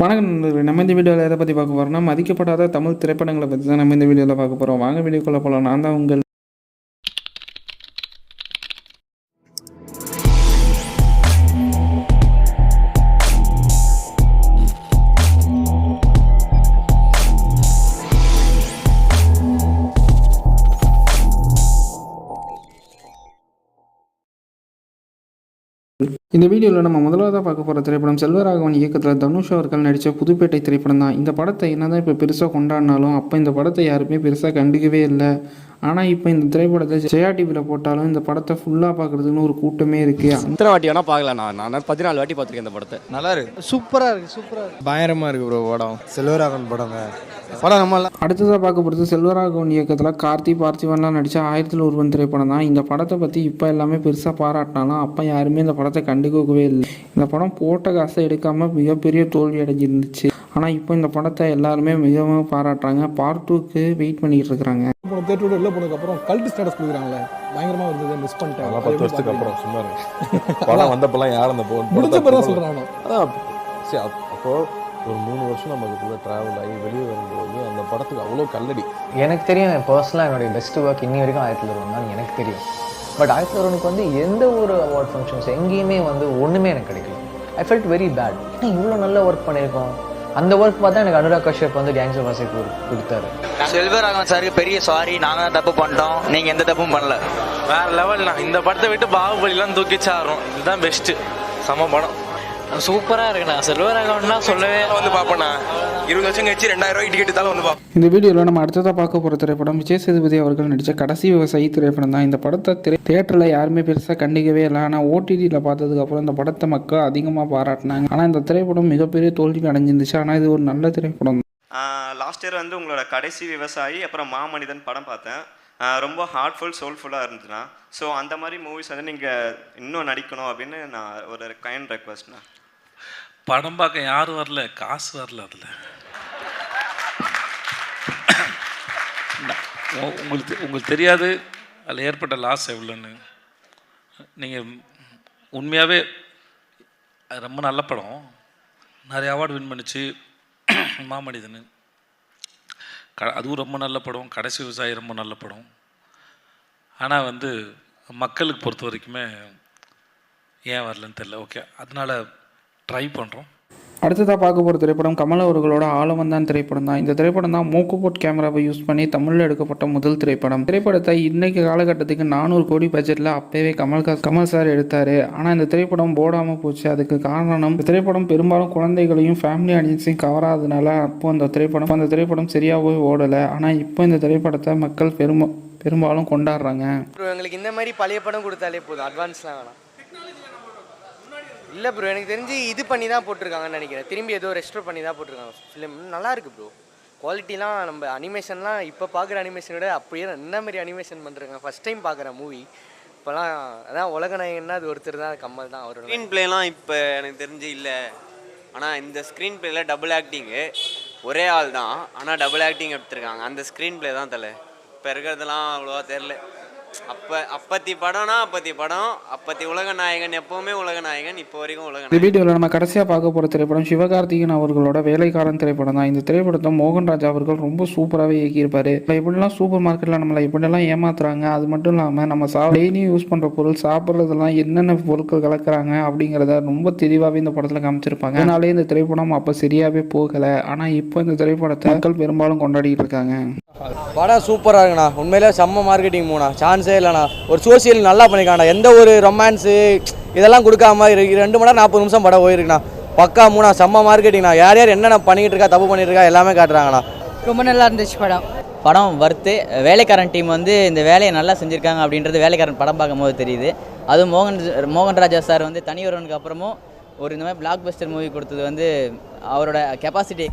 வணக்கம் நண்பர்களே. நம்ம இந்த வீடியோவில் எதை பற்றி பார்க்க போகிறோம்னா மதிக்கப்படாத தமிழ் திரைப்படங்களை பற்றி தான் நம்ம இந்த வீடியோவில் பார்க்க போகிறோம். வாங்க வீடியோக்குள்ளே போகலாம். நான் தான் உங்கள் இந்த வீடியோவில் நம்ம முதலாவதாக பார்க்க போகிற திரைப்படம் செல்வராகவன் இயக்கத்தில் தனுஷ் அவர்கள் நடித்த புதுப்பேட்டை திரைப்படம் தான். இந்த படத்தை என்னதான் இப்போ பெருசாக கொண்டாடினாலும் அப்போ இந்த படத்தை யாருமே பெருசாக கண்டுக்கவே இல்லை. ஆனால் இப்போ இந்த திரைப்படத்தை ஜெயா டிவியில் போட்டாலும் இந்த படத்தை ஃபுல்லாக பார்க்குறதுன்னு ஒரு கூட்டமே இருக்குது. எத்தனை வாட்டி வேணால் பார்க்கலாம். நான் 14 வாட்டி பார்த்துருக்கேன் இந்த படத்தை. நல்லா இருக்கு, சூப்பராக இருக்குது, பயங்கரமாக இருக்குது ப்ரோ படம். செல்வராகவன் படங்க படம் நம்ம அடுத்ததாக பார்க்க போகிறது செல்வராகவன் இயக்கத்தில் கார்த்தி பார்த்திவன்லாம் நடித்த 1000ல் ஒருவன் திரைப்படம் தான். இந்த படத்தை பற்றி இப்போ எல்லாமே பெருசாக பாராட்டினாலும் அப்போ யாருமே இந்த படத்தை கண்டுக்கவே இல்லை. இந்த படம் போட்ட காசை எடுக்காமல் மிகப்பெரிய தோல்வி அடைஞ்சிருந்துச்சு. ஆனால் இப்போ இந்த படத்தை எல்லாருமே மிகவும் பாராட்டுறாங்க. பார்ட் 2க்கு வெயிட் பண்ணிக்கிட்டு இருக்கிறாங்க. தேட்டரோட வெளில போனதுக்கப்புறம் கல்ட் ஸ்டேட்டஸ் கொடுக்குறாங்களே, பயங்கரமாக இருந்தது. மிஸ் பண்ணிட்டேன். 10 வருஷத்துக்கு அப்புறம் சும்மா படம் வந்தப்பெல்லாம் யார் அந்த முடிஞ்ச பேர் தான் சொல்கிறாங்க. அதான் சரி, அப்போது ஒரு 3 வருஷம் நம்ம அதுக்குள்ளே ட்ராவல் ஆகி வெளியே வரும்போது அந்த படத்துக்கு அவ்வளோ கல்லடி. எனக்கு தெரியும், பர்சனலாக என்னுடைய பெஸ்ட் ஒர்க் இன்னி வரைக்கும் 1000ல் ஒருவன் தான் எனக்கு தெரியும். பட் 1000ல் ஒருவனுக்கு வந்து எந்த ஒரு அவார்ட் ஃபங்க்ஷன்ஸ் எங்கேயுமே வந்து ஒன்றுமே எனக்கு கிடைக்கல. I felt very bad. ஏன்னா இவ்வளோ நல்லா ஒர்க் பண்ணியிருக்கோம். அந்த ஒர்க் பார்த்தா எனக்கு அனுராக் கஷ்யப் வந்து கேங்ஸ்டர் வாசி கொடுத்தாரு. செல்வராகவன் சாருக்கு பெரிய சாரி, நாங்கள் தான் தப்பு பண்ணிட்டோம், நீங்கள் எந்த தப்பும் பண்ணல. வேற லெவல்னா இந்த படத்தை விட்டு பாகுபலிலாம் தூக்கிச்சாரும். இதுதான் பெஸ்ட்டு, செம படம், சூப்பராக இருக்குண்ணா. செல்வராகவன்னா சொல்லவே வந்து பார்ப்பேண்ணா. 20 வருஷம் கழிச்சு 2000 ரூபாய் டிக்கெட் தான் வந்து பார்ப்போம். இந்த வீடியோவில் நம்ம அடுத்ததாக பார்க்க போகிற திரைப்படம் விஜய் சேதுபதி அவர்கள் நடித்த கடைசி விவசாயி திரைப்படம் தான். இந்த படத்தை தியேட்டரில் யாருமே பெருசாக கண்டிக்கவே இல்லை. ஆனால் ஓடிடியில் பார்த்ததுக்கப்புறம் இந்த படத்தை மக்கள் அதிகமாக பாராட்டினாங்க. ஆனால் இந்த திரைப்படம் மிகப்பெரிய தோல்வி அடைஞ்சிருந்துச்சு. ஆனால் இது ஒரு நல்ல திரைப்படம். லாஸ்ட் இயர் வந்து உங்களோட கடைசி விவசாயி அப்புறம் மாமனிதன் படம் பார்த்தேன். ரொம்ப ஹார்ட்ஃபுல் சோல்ஃபுல்லாக இருந்துச்சுண்ணா. ஸோ அந்த மாதிரி மூவிஸ் வந்து நீங்கள் இன்னும் நடிக்கணும் அப்படின்னு நான் ஒரு கைண்ட் ரெக்வஸ்ட்ண்ணா. படம் பார்க்க யாரும் வரல, காசு வரல. அதில் உங்களுக்கு தெரியாது அதில் ஏற்பட்ட லாஸ் எவ்வளோன்னு. நீங்கள் உண்மையாகவே ரொம்ப நல்ல படம், நிறைய அவார்டு வின் பண்ணிச்சு. மாமனிதன் அதுவும் ரொம்ப நல்ல படம். கடைசி விவசாயி ரொம்ப நல்ல படம். ஆனால் வந்து மக்களுக்கு பொறுத்த வரைக்குமே ஏன் வரலன்னு தெரியல. ஓகே, அதனால் ட்ரை பண்ணுறோம். அடுத்ததாக பார்க்க போகிற திரைப்படம் கமல் அவர்களோட ஆலவந்தான் திரைப்படம் தான். இந்த திரைப்படம் தான் மோக்கோபோட் கேமராவை யூஸ் பண்ணி தமிழில் எடுக்கப்பட்ட முதல் திரைப்படம். திரைப்படத்தை இன்றைக்கு காலகட்டத்துக்கு 400 கோடி பட்ஜெட்டில் அப்போவே கமல் சார் எடுத்தார். ஆனால் இந்த திரைப்படம் போடாமல் போச்சு. அதுக்கு காரணம் இந்த திரைப்படம் பெரும்பாலும் குழந்தைகளையும் ஃபேமிலி ஆடியன்ஸையும் கவராதனால அப்போ அந்த திரைப்படம் சரியாகவே ஓடலை. ஆனால் இப்போ இந்த திரைப்படத்தை மக்கள் பெரும்பாலும் கொண்டாடுறாங்க. எங்களுக்கு இந்த மாதிரி பழைய படம் கொடுத்தாலே போதும், அட்வான்ஸ்லாம் வேணாம். இல்லை ப்ரோ, எனக்கு தெரிஞ்சு இது பண்ணி தான் போட்டிருக்காங்கன்னு நினைக்கிறேன். திரும்பி ஏதோ ரெஸ்டோர் பண்ணி தான் போட்டிருக்காங்க. ஃபிலிம் நல்லா இருக்குது ப்ரோ. குவாலிட்டிலாம் நம்ம அனிமேஷன்லாம் இப்போ பார்க்குற அனிமேஷனோட அப்படியே என்ன மாதிரி அனிமேஷன் பண்ணுறாங்க. ஃபஸ்ட் டைம் பார்க்குற மூவி இப்போலாம். அதான் உலகநாயகன்னா அது ஒருத்தர் தான், கமல் தான். அவரோட ஸ்க்ரீன் பிளேலாம் இப்போ எனக்கு தெரிஞ்சு இல்லை. ஆனால் இந்த ஸ்க்ரீன் பிளேயில் டபுள் ஆக்டிங்கு ஒரே ஆள் தான், ஆனால் டபுள் ஆக்டிங் எடுத்துருக்காங்க. அந்த ஸ்க்ரீன் பிளே தான் தலை. இப்போ இருக்கிறதெல்லாம் அவ்வளோவா தெரில. அப்பத்தி படம்னா அப்பத்தி படம், அப்பத்தி உலகநாயகன், எப்பவுமே உலகநாயகன், இப்போ வரைக்கும் உலகநாயகன். இந்த வீடியோவில் நம்ம கடைசியாக பார்க்க போகிற திரைப்படம் சிவகார்த்திகேயன் அவர்களோட வேலைக்காரன் திரைப்படம் தான். இந்த திரைப்படத்தை மோகன்ராஜ் அவர்கள் ரொம்ப சூப்பராகவே இயக்கியிருப்பார். எப்படிலாம் சூப்பர் மார்க்கெட்டில் நம்மளை எப்படிலாம் ஏமாத்துறாங்க, அது மட்டும் இல்லாமல் நம்ம டெய்லியும் யூஸ் பண்ணுற பொருள் சாப்பிட்றதெல்லாம் என்னென்ன பொருட்கள் கலக்கிறாங்க அப்படிங்கிறத ரொம்ப தெளிவாகவே இந்த படத்தில் காமிச்சிருப்பாங்க. அதனாலே இந்த திரைப்படம் அப்போ சரியாகவே போகலை. ஆனால் இப்போ இந்த திரைப்படத்தை மக்கள் பெரும்பாலும் கொண்டாடிட்டு இருக்காங்க. படம் சூப்பராக இருக்குண்ணா. உண்மையிலே செம்ம மார்க்கெட்டிங் மூணா, சான்ஸே இல்லைண்ணா. ஒரு சோசியல் நல்லா பண்ணியிருக்காண்ணா. எந்த ஒரு ரொமான்ஸு இதெல்லாம் கொடுக்காம 2 மணி நேரம் 40 நிமிஷம் படம் போயிருக்குண்ணா. பக்கா மூணா, செம்ம மார்க்கெட்டிங்ண்ணா. யார் யார் என்னென்ன பண்ணிக்கிட்டு இருக்கா, தப்பு பண்ணிட்டு இருக்கா எல்லாமே காட்டுறாங்கண்ணா. ரொம்ப நல்லா இருந்துச்சு படம் வர்த்து. வேலைக்காரன் டீம் வந்து இந்த வேலையை நல்லா செஞ்சுருக்காங்க அப்படின்றது வேலைக்காரன் படம் பார்க்கும்போது தெரியுது. அதுவும் மோகன்ராஜா சார் வந்து தனி ஒருவனுக்கு அப்புறமும் ஒரு இந்த மாதிரி பிளாக் பஸ்டர் மூவி கொடுத்தது வந்து அவரோட கெப்பாசிட்டி